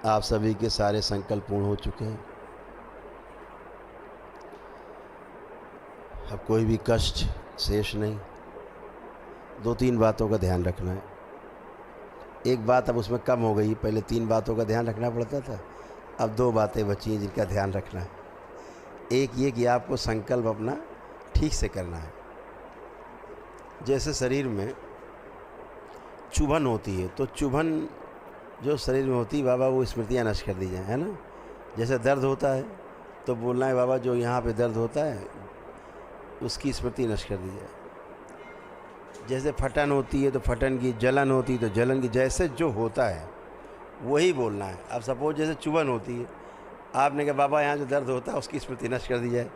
आप सभी के सारे संकल्प पूर्ण हो चुके हैं। अब कोई भी कष्ट शेष नहीं। 2-3 बातों का ध्यान रखना है। एक बात अब उसमें कम हो गई, पहले 3 बातों का ध्यान रखना पड़ता था, अब 2 बातें बची हैं जिनका ध्यान रखना है। एक ये कि आपको संकल्प अपना ठीक से करना है। जैसे शरीर में चुभन होती है, तो चुभन जो शरीर में होती है, बाबा वो स्मृतियाँ नष्ट कर दी जाए, है ना। जैसे दर्द होता है तो बोलना है, बाबा जो यहाँ पे दर्द होता है उसकी स्मृति नष्ट कर दी जाए। जैसे फटन होती है तो फटन की, जलन होती है तो जलन की, जैसे जो होता है वही बोलना है। अब सपोज जैसे चुभन होती है, आपने कहा बाबा यहाँ जो दर्द होता है उसकी स्मृति नष्ट कर दी जाए,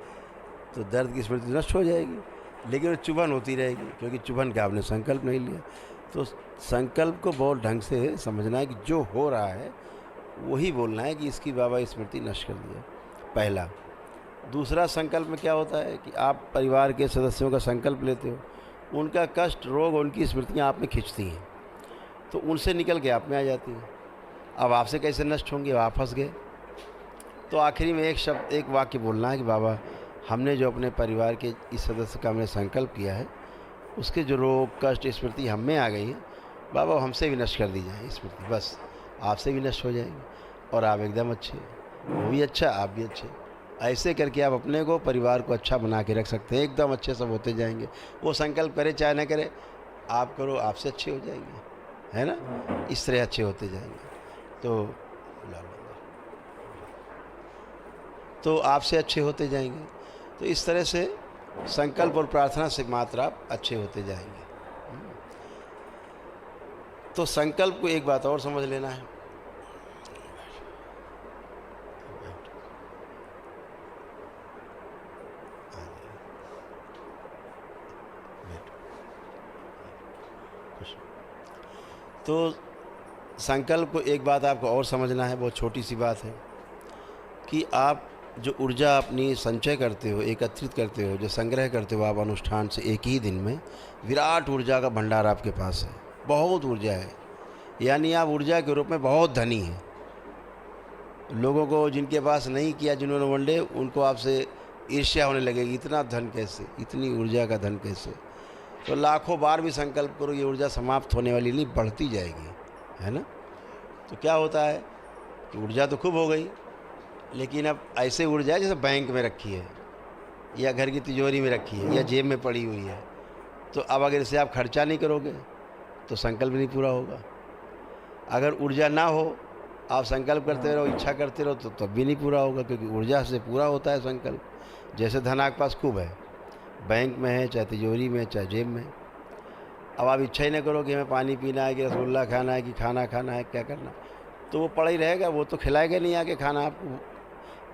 तो दर्द की स्मृति नष्ट हो जाएगी, लेकिन वो चुभन होती रहेगी, क्योंकि चुभन का आपने संकल्प नहीं लिया। तो संकल्प को बहुत ढंग से समझना है कि जो हो रहा है वही बोलना है कि इसकी बाबा स्मृति नष्ट कर दी जाए, पहला। दूसरा संकल्प में क्या होता है कि आप परिवार के सदस्यों का संकल्प लेते हो, उनका कष्ट, रोग, उनकी स्मृतियाँ आप में खिंचती हैं, तो उनसे निकल के आप में आ जाती हैं। अब आपसे कैसे नष्ट होंगे, आप फंस गए। तो आखिरी में एक शब्द, एक वाक्य बोलना है कि बाबा हमने जो अपने परिवार के इस सदस्य का हमने संकल्प किया है, उसके जो रोग, कष्ट, स्मृति हम में आ गई है, बाबा हमसे भी नष्ट कर दी जाए स्मृति, बस आपसे भी नष्ट हो जाएंगे और आप एकदम अच्छे, वो भी अच्छा, आप भी अच्छे। ऐसे करके आप अपने को, परिवार को अच्छा बना के रख सकते हैं। एकदम अच्छे सब होते जाएंगे। वो संकल्प करे चाहे ना करे, आप करो, आपसे अच्छे हो जाएंगे, है ना। इस तरह अच्छे होते जाएंगे। तो आपसे अच्छे होते जाएंगे। तो इस तरह से संकल्प और प्रार्थना से मात्र आप अच्छे होते जाएंगे। तो संकल्प को एक बात और समझ लेना है। तो संकल्प को एक बात आपको और समझना है, बहुत छोटी सी बात है, कि आप जो ऊर्जा अपनी संचय करते हो, एकत्रित करते हो, जो संग्रह करते हो आप अनुष्ठान से, एक ही दिन में विराट ऊर्जा का भंडार आपके पास है, बहुत ऊर्जा है। यानी आप ऊर्जा के रूप में बहुत धनी हैं। लोगों को जिनके पास नहीं किया, जिन्होंने वनडे, उनको आपसे ईर्ष्या होने लगेगी, इतना धन कैसे, इतनी ऊर्जा का धन कैसे। तो लाखों बार भी संकल्प करो, ये ऊर्जा समाप्त होने वाली नहीं, बढ़ती जाएगी, है ना। तो क्या होता है कि ऊर्जा तो खूब हो गई, लेकिन अब ऐसे ऊर्जा है जैसे बैंक में रखी है या घर की तिजोरी में रखी है या जेब में पड़ी हुई है। तो अब अगर इसे आप खर्चा नहीं करोगे तो संकल्प नहीं पूरा होगा। अगर ऊर्जा ना हो, आप संकल्प करते रहो, इच्छा करते रहो, तो तब भी नहीं पूरा होगा, क्योंकि ऊर्जा से पूरा होता है संकल्प। जैसे धन आपके पास खूब है, बैंक में है, चाहे तिजोरी में, चाहे जेब में। अब आप इच्छा ही नहीं करो कि हमें पानी पीना है, कि रसगुल्ला खाना है, कि खाना खाना है, क्या करना, तो वो पड़ा ही रहेगा, वो तो खिलाएगा नहीं आके खाना आपको।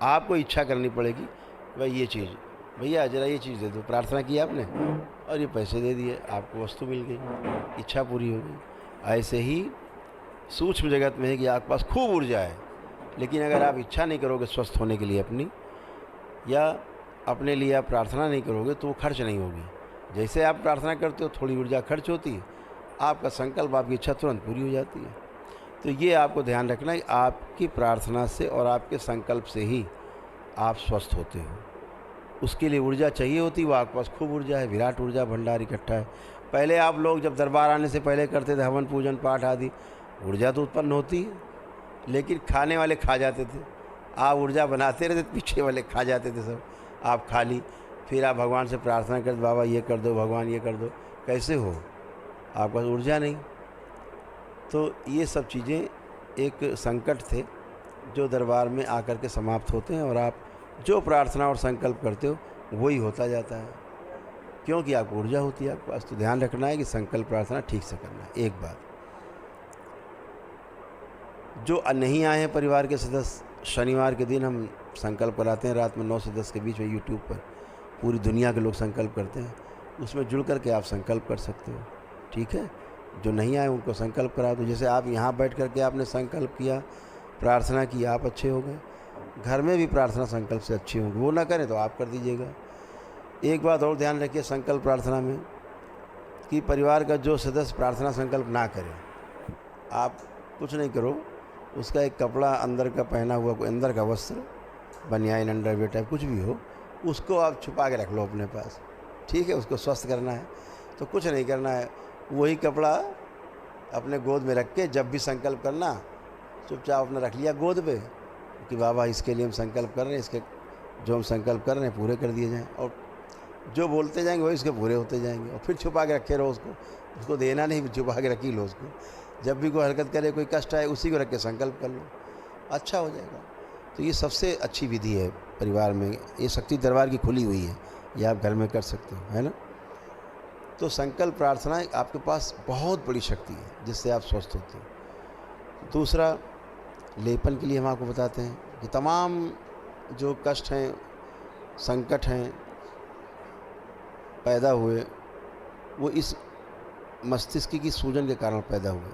आपको इच्छा करनी पड़ेगी, भाई ये चीज़, भैया ज़रा ये चीज़ दे दो। प्रार्थना की आपने और ये पैसे दे दिए, आपको वस्तु मिल गई, इच्छा पूरी हो गई। ऐसे ही सूक्ष्म जगत में है कि आपके पास खूब ऊर्जा है, लेकिन अगर आप इच्छा नहीं करोगे स्वस्थ होने के लिए अपनी, या अपने लिए आप प्रार्थना नहीं करोगे, तो वो खर्च नहीं होगी। जैसे आप प्रार्थना करते हो, थोड़ी ऊर्जा खर्च होती है, आपका संकल्प, आपकी इच्छा तुरंत पूरी हो जाती है। तो ये आपको ध्यान रखना है, आपकी प्रार्थना से और आपके संकल्प से ही आप स्वस्थ होते हो। उसके लिए ऊर्जा चाहिए होती है, वो आपके पास खूब ऊर्जा है, विराट ऊर्जा भंडार इकट्ठा है। पहले आप लोग जब दरबार आने से पहले करते थे हवन पूजन पाठ आदि, ऊर्जा तो उत्पन्न होती है, लेकिन खाने वाले खा जाते थे। आप ऊर्जा बनाते रहते, पीछे वाले खा जाते थे सब, आप खा ली। फिर आप भगवान से प्रार्थना करते, बाबा ये कर दो, भगवान ये कर दो, कैसे हो, आपके पास ऊर्जा नहीं। तो ये सब चीज़ें एक संकट थे जो दरबार में आकर के समाप्त होते हैं, और आप जो प्रार्थना और संकल्प करते हो वही होता जाता है, क्योंकि आपको ऊर्जा होती है आपके पास। तो ध्यान रखना है कि संकल्प प्रार्थना ठीक से करना है। एक बात, जो नहीं आए हैं परिवार के सदस्य, शनिवार के दिन हम संकल्प कराते हैं रात में 9 से 10 के बीच में, यूट्यूब पर पूरी दुनिया के लोग संकल्प करते हैं, उसमें जुड़ करके आप संकल्प कर सकते हो, ठीक है। जो नहीं आए उनको संकल्प करा दो। जैसे आप यहाँ बैठ करके आपने संकल्प किया, प्रार्थना की, आप अच्छे हो गए। घर में भी प्रार्थना संकल्प से अच्छे होंगे, वो ना करें तो आप कर दीजिएगा। एक बात और ध्यान रखिए संकल्प प्रार्थना में कि परिवार का जो सदस्य प्रार्थना संकल्प ना करे, आप कुछ नहीं करो, उसका एक कपड़ा अंदर का पहना हुआ, कोई अंदर का वस्त्र, बनियान, अंडरवियर टाइप कुछ भी हो, उसको आप छुपा के रख लो अपने पास, ठीक है। उसको स्वस्थ करना है तो कुछ नहीं करना है, वही कपड़ा अपने गोद में रख के जब भी संकल्प करना, चुपचाप अपने रख लिया गोद पे कि बाबा इसके लिए हम संकल्प कर रहे हैं, इसके जो हम संकल्प कर रहे हैं पूरे कर दिए जाएँ, और जो बोलते जाएंगे वही उसके पूरे होते जाएंगे। और फिर छुपा के रखे रहो उसको देना नहीं, छुपा के रख ही लो उसको। जब भी कोई हरकत करे, कोई कष्ट आए, उसी को रख के संकल्प कर लो, अच्छा हो जाएगा। तो ये सबसे अच्छी विधि है परिवार में, ये शक्ति दरबार की खुली हुई है, ये आप घर में कर सकते हो, है ना। तो संकल्प प्रार्थना आपके पास बहुत बड़ी शक्ति है जिससे आप स्वस्थ होते हो। दूसरा, लेपन के लिए हम आपको बताते हैं कि तमाम जो कष्ट हैं, संकट हैं पैदा हुए, वो इस मस्तिष्क की सूजन के कारण पैदा हुए।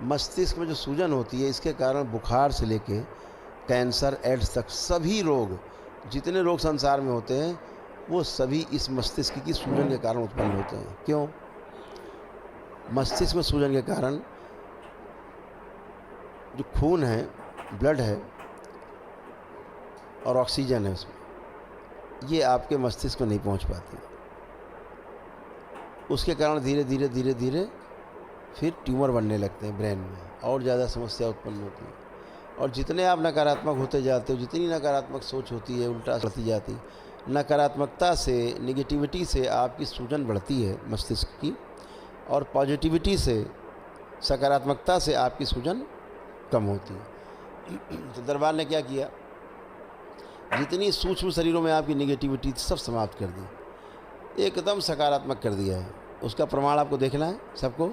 मस्तिष्क में जो सूजन होती है, इसके कारण बुखार से लेके कैंसर, एड्स तक सभी रोग, जितने रोग संसार में होते हैं, वो सभी इस मस्तिष्क की सूजन के कारण उत्पन्न होते हैं। क्यों? मस्तिष्क में सूजन के कारण जो खून है, ब्लड है और ऑक्सीजन है उसमें, ये आपके मस्तिष्क को नहीं पहुंच पाती। उसके कारण धीरे धीरे धीरे धीरे फिर ट्यूमर बनने लगते हैं ब्रेन में, और ज़्यादा समस्या उत्पन्न होती है। और जितने आप नकारात्मक होते जाते हो, जितनी नकारात्मक सोच होती है, उल्टा बढ़ती जाती, नकारात्मकता से, निगेटिविटी से आपकी सूजन बढ़ती है मस्तिष्क की, और पॉजिटिविटी से, सकारात्मकता से आपकी सूजन कम होती है। तो दरबार ने क्या किया, जितनी सूक्ष्म शरीरों में आपकी निगेटिविटी सब समाप्त कर दी, एकदम सकारात्मक कर दिया है। उसका प्रमाण आपको देखना है, सबको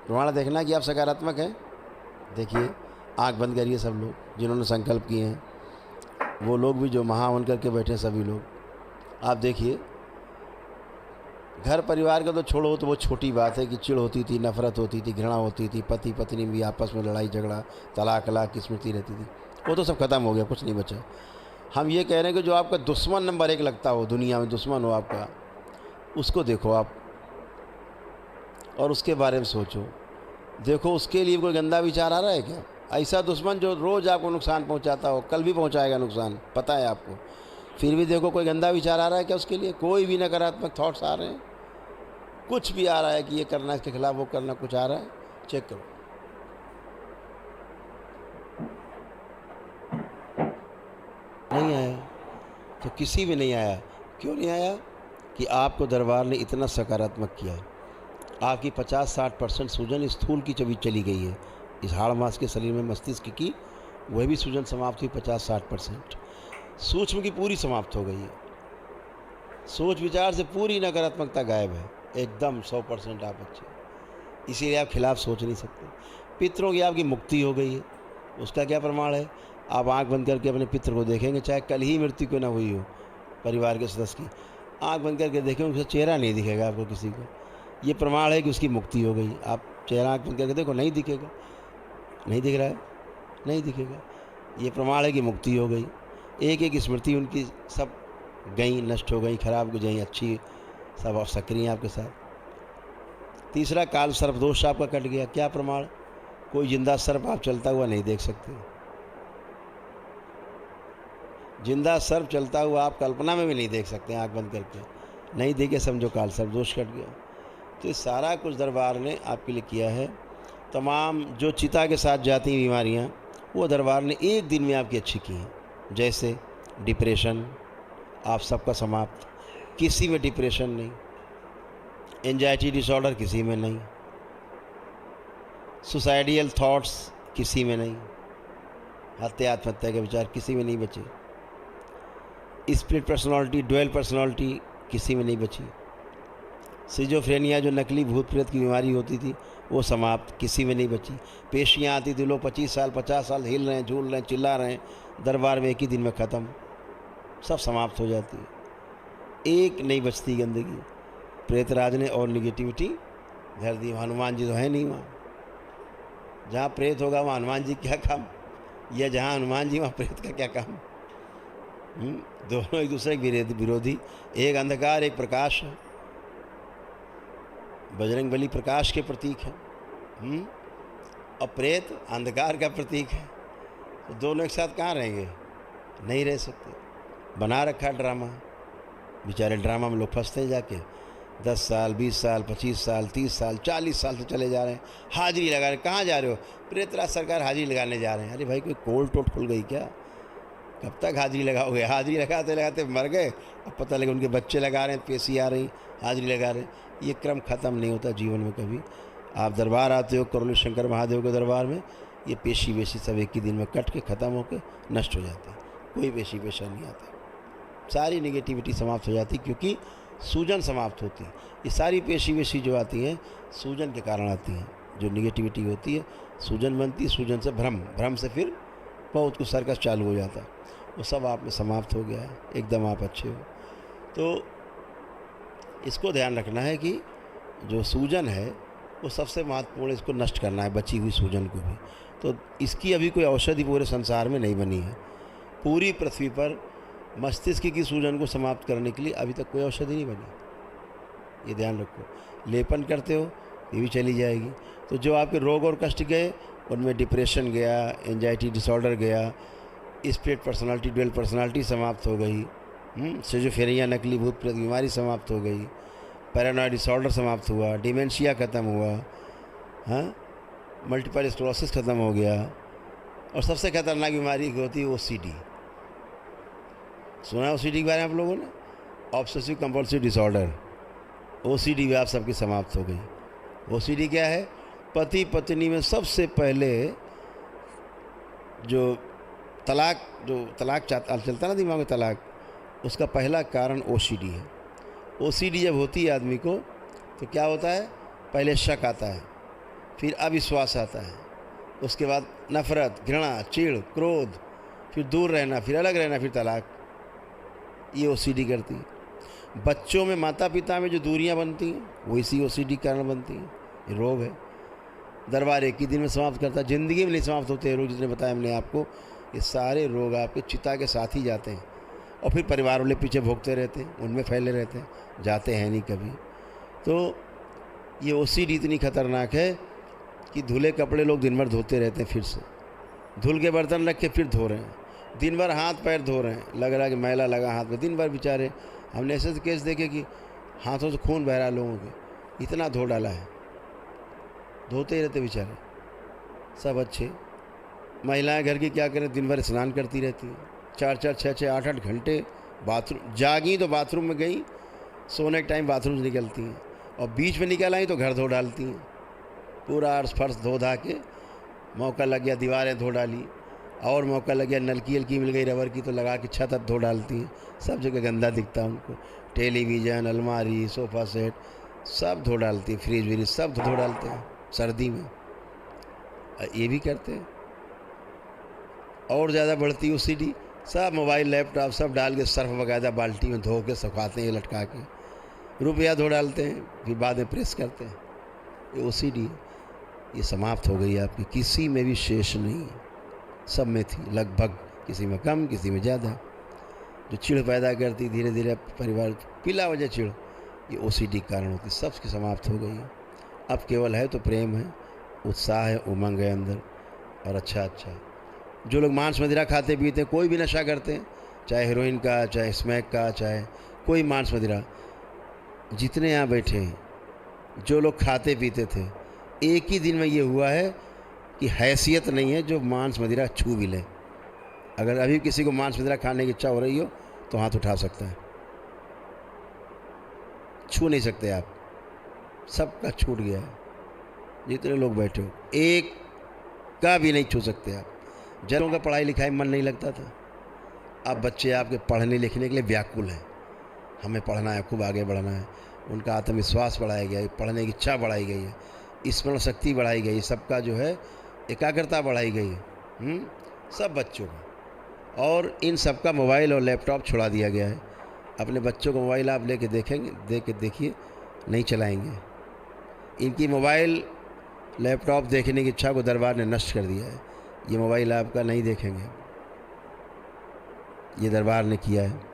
प्रमाण देखना है कि आप सकारात्मक हैं। देखिए, आंख बंद करिए सब लोग जिन्होंने संकल्प किए हैं, वो लोग भी जो महावन करके बैठे हैं, सभी लोग आप देखिए। घर परिवार का तो छोड़ो, तो वो छोटी बात है कि चिढ़ होती थी, नफरत होती थी, घृणा होती थी, पति पत्नी भी आपस में लड़ाई झगड़ा, तलाक की स्मृति रहती थी, वो तो सब खत्म हो गया, कुछ नहीं बचा। हम ये कह रहे हैं कि जो आपका दुश्मन नंबर 1 लगता हो, दुनिया में दुश्मन हो आपका, उसको देखो आप और उसके बारे में सोचो। देखो उसके लिए कोई गंदा विचार आ रहा है क्या? ऐसा दुश्मन जो रोज़ आपको नुकसान पहुंचाता हो, कल भी पहुंचाएगा नुकसान, पता है आपको, फिर भी देखो कोई गंदा विचार आ रहा है क्या उसके लिए? कोई भी नकारात्मक थॉट्स आ रहे हैं? कुछ भी आ रहा है कि ये करना, इसके खिलाफ वो करना, कुछ आ रहा है? चेक करो। नहीं आया तो किसी भी नहीं आया। क्यों नहीं आया? कि आपको दरबार ने इतना सकारात्मक किया। आपकी 50-60% सूजन स्थूल की चली गई है, इस हाड़ मांस के शरीर में, मस्तिष्क की वह भी सूजन समाप्त हुई 50-60%। सूक्ष्म की पूरी समाप्त हो गई है। सोच विचार से पूरी नकारात्मकता गायब है, एकदम 100% आप अच्छे, इसीलिए आप खिलाफ सोच नहीं सकते। पितरों की आपकी मुक्ति हो गई है, उसका क्या प्रमाण है? आप आंख बंद करके अपने पितर को देखेंगे, चाहे कल ही मृत्यु क्यों ना हुई हो परिवार के सदस्य की, आंख बंद करके देखेंगे, उसका चेहरा नहीं दिखेगा आपको किसी को। ये प्रमाण है कि उसकी मुक्ति हो गई। आप चेहरा आंख बंद करके देखो, नहीं दिखेगा, नहीं दिख रहा है, नहीं दिखेगा। ये प्रमाण है कि मुक्ति हो गई। एक एक स्मृति उनकी सब गई, नष्ट हो गई, खराब हो गई, अच्छी सब आप सक्रिय आपके साथ। तीसरा, काल सर्प दोष आपका कट गया। क्या प्रमाण? कोई जिंदा सर्प आप चलता हुआ नहीं देख सकते। जिंदा सर्प चलता हुआ आप कल्पना में भी नहीं देख सकते, आंख बंद करके नहीं देखे, समझो काल सर्प दोष कट गया। तो ये सारा कुछ दरबार ने आपके लिए किया है। तमाम जो चिता के साथ जाती हैं बीमारियां, वो दरबार ने एक दिन में आपकी अच्छी की हैं। जैसे डिप्रेशन आप सबका समाप्त, किसी में डिप्रेशन नहीं, एंजाइटी डिसऑर्डर किसी में नहीं, सुसाइडियल थॉट्स किसी में नहीं, आत्महत्या के विचार किसी में नहीं बचे, स्प्लिट पर्सनालिटी, ड्वेल पर्सनालिटी किसी में नहीं बची, सिजोफ्रेनिया जो नकली भूत प्रेत की बीमारी होती थी वो समाप्त, किसी में नहीं बची। पेशियाँ आती थी, लोग 25 साल 50 साल हिल रहे हैं, झूल रहे हैं, चिल्ला रहे हैं, दरबार में एक ही दिन में ख़त्म, सब समाप्त हो जाती है, एक नहीं बचती गंदगी। प्रेतराज ने और निगेटिविटी घर दी। हनुमान जी तो है नहीं वहाँ, जहाँ प्रेत होगा वहाँ हनुमान जी क्या काम, या जहाँ हनुमान जी वहाँ प्रेत का क्या काम। दोनों एक दूसरे के विरोधी। एक अंधकार एक प्रकाश है, बजरंग बली प्रकाश के प्रतीक है, और प्रेत अंधकार का प्रतीक है। तो दोनों एक साथ कहाँ रहेंगे? नहीं रह सकते। बना रखा ड्रामा, बेचारे ड्रामा में लोग फंसते हैं जाके। 10 साल 20 साल 25 साल 30 साल 40 साल से चले जा रहे हैं, हाजिरी लगा रहे। कहाँ जा रहे हो? प्रेतराज सरकार हाजिरी लगाने जा रहे हैं। अरे भाई कोई कोल्ड टोट खुल गई क्या? कब तक हाजिरी लगाओगे? हाजिरी लगाते लगाते मर गए, अब पता लगे उनके बच्चे लगा रहे हैं, पेशी आ रही, हाजिरी लगा रहे हैं। ये क्रम ख़त्म नहीं होता जीवन में कभी। आप दरबार आते हो करोली शंकर महादेव के दरबार में, ये पेशी वेशी सब एक ही दिन में कट के ख़त्म होकर नष्ट हो जाते हैं। कोई पेशी पेशा नहीं आता, सारी निगेटिविटी समाप्त हो जाती, क्योंकि सूजन समाप्त होती है। ये सारी पेशी वेशी जो आती हैं सूजन के कारण आती हैं। जो निगेटिविटी होती है सूजन बनती है, सूजन से भ्रम, भ्रम से फिर बहुत कुछ सर्कस चालू हो जाता है। वो सब आप में समाप्त हो गया है, एकदम आप अच्छे हो। तो इसको ध्यान रखना है कि जो सूजन है वो सबसे महत्वपूर्ण, इसको नष्ट करना है, बची हुई सूजन को भी। तो इसकी अभी कोई औषधि पूरे संसार में नहीं बनी है। पूरी पृथ्वी पर मस्तिष्क की सूजन को समाप्त करने के लिए अभी तक कोई औषधि नहीं बनी। ये ध्यान रखो। लेपन करते हो ये भी चली जाएगी। तो जो आपके रोग और कष्ट गए उनमें डिप्रेशन गया, एंजाइटी डिसऑर्डर गया, स्प्लिट पर्सनालिटी, ड्यूअल पर्सनालिटी समाप्त हो गई, सिजोफ्रेनिया नकली भूत प्रेत बीमारी समाप्त हो गई, पैरानॉइड डिसऑर्डर समाप्त हुआ, डिमेंशिया ख़त्म हुआ, हाँ, मल्टीपल स्क्लेरोसिस ख़त्म हो गया, और सबसे खतरनाक बीमारी होती है OCD। सुना है OCD के बारे में आप लोगों ने? ऑब्सेसिव कंपल्सिव डिसऑर्डर, OCD भी आप सबकी समाप्त हो गई। OCD क्या है? पति पत्नी में सबसे पहले जो तलाक चलता ना दिमाग में, तलाक, उसका पहला कारण OCD है। OCD जब होती है आदमी को तो क्या होता है? पहले शक आता है, फिर अविश्वास आता है, उसके बाद नफरत, घृणा, चिढ़, क्रोध, फिर दूर रहना, फिर अलग रहना, फिर तलाक। ये OCD करती है। बच्चों में माता पिता में जो दूरियां बनती हैं वो इसी OCD कारण बनती हैं। ये रोग है। दरबार एक ही दिन में समाप्त करता है, ज़िंदगी में नहीं समाप्त होते ये रोग। जितने बताया हमने आपको, ये सारे रोग आपके चिता के साथ ही जाते हैं, और फिर परिवार वाले पीछे भोगते रहते हैं, उनमें फैले रहते हैं, जाते हैं नहीं कभी। तो ये OCD इतनी खतरनाक है कि धुले कपड़े लोग दिन भर धोते रहते हैं, फिर से धुल के बर्तन रख के फिर धो रहे हैं, दिन भर हाथ पैर धो रहे हैं, लग रहा है कि मैला लगा हाथ में, दिन भर बेचारे। हमने ऐसे केस देखे कि हाथों से खून बह रहा लोगों के, इतना धो डाला है, धोते ही रहते बेचारे। सब अच्छे। महिलाएं घर की क्या करें? दिन भर स्नान करती रहती हैं, 4-4 6-6 8-8 घंटे बाथरूम, जागी तो बाथरूम में गई, सोने के टाइम बाथरूम से निकलती हैं, और बीच में निकल आई तो घर धो डालती हैं, पूरा अर्श फर्श धो धा के। मौका लग गया दीवारें धो डाली, और मौका लग गया नलकी हल्की मिल गई रबर की तो लगा के छत धो डालती हैं। सब जगह गंदा दिखता है उनको, टेलीविज़न, अलमारी, सोफ़ा सेट सब धो डालती है, फ्रिज व्रिज सब धो डालते हैं सर्दी में। ये भी करते हैं। और ज़्यादा बढ़ती OCD, सब मोबाइल लैपटॉप सब डाल के सर्फ वगैरह बाल्टी में धो के सुखाते हैं, लटका के रुपया धो डालते हैं, फिर बाद में प्रेस करते हैं। ये OCD है। ये समाप्त हो गई आपकी, किसी में भी शेष नहीं है, सब में थी लगभग, किसी में कम किसी में ज़्यादा। जो चिढ़ पैदा करती धीरे धीरे परिवार, पिला वजह चिढ़, ये OCD कारण होती, सबकी समाप्त हो गई है। अब केवल है तो प्रेम है, उत्साह है, उमंग है अंदर, और अच्छा। जो लोग मांस मदिरा खाते पीते हैं, कोई भी नशा करते हैं, चाहे हीरोइन का, चाहे स्मैक का, चाहे कोई मांस मदिरा, जितने यहाँ बैठे हैं जो लोग खाते पीते थे, एक ही दिन में ये हुआ है कि हैसियत नहीं है जो मांस मदिरा छू भी ले। अगर अभी किसी को मांस मदिरा खाने की इच्छा हो रही हो तो हाथ उठा सकता है, छू नहीं सकते आप, सबका छूट गया है। जितने लोग बैठे हो एक का भी नहीं छू सकते आप। जनों का पढ़ाई लिखाई में मन नहीं लगता था, अब बच्चे आपके पढ़ने लिखने के लिए व्याकुल हैं, हमें पढ़ना है, खूब आगे बढ़ना है। उनका आत्मविश्वास बढ़ाया गया है, पढ़ने की इच्छा बढ़ाई गई है, स्मरण शक्ति बढ़ाई गई है, सबका जो है एकाग्रता बढ़ाई गई है, सब बच्चों का। और इन सब का मोबाइल और लैपटॉप छुड़ा दिया गया है। अपने बच्चों को मोबाइल आप लेके देखेंगे, देखिए नहीं चलाएंगे। इनकी मोबाइल लैपटॉप देखने की इच्छा को दरबार ने नष्ट कर दिया है। ये मोबाइल आपका नहीं देखेंगे, ये दरबार ने किया है।